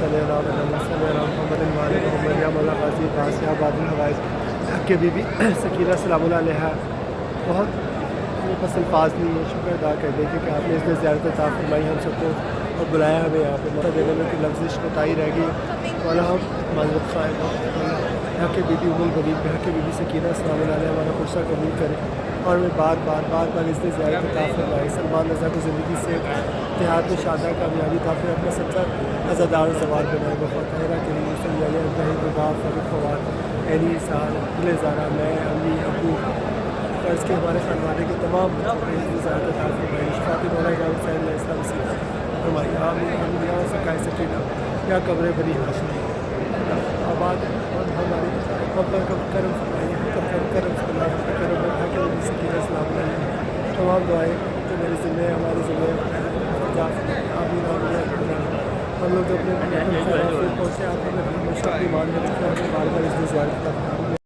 सल्ली अला मुहम्मद वाले मोहम्मद या मौला गाज़ी बास या बादल हवाइज के बीबी सकीना सलामुल्लाह अलैहा। बहुत मेरे पास अल्फाज नहीं है शुक्र अदा कर दे कि आपने इसमें ज़्यारत अता फरमाई हम सबको और बुलाया हमें यहाँ पे मौका देने में कोई लफ्ज़िश कोताही रह गई वाला हम माजरत ख़्वाह यहाँ के बीबी उमुल बनीन यहाँ के बीबी सकीना सलामुल्लाह अलैहा हमारा गुस्सा कबूल करे और मैं बार बार इसमें ज़्यारत अता फरमाए। सलमान रज़ा को ज़िंदगी से इत्तेहाद में शादा कामयाबी काफ़ी अपना सच्चा अज़ादार सवाल बनाए वफ़ातायरा के लिए एनी साल ज़ारा मैं अम्मी अबू और इसके हमारे खानवाने के तमाम या कब्र बनी हाशमी आबाद और हमारे हम पर करम फरमाइए करम फरमाइए तमाम दुआएँ जो मेरे ज़िम्मे हमारे ज़िम्मे हम लोग अपने पहुँचे आप हमें हमेशा अपनी मान में बार बार इस ज़ियारत का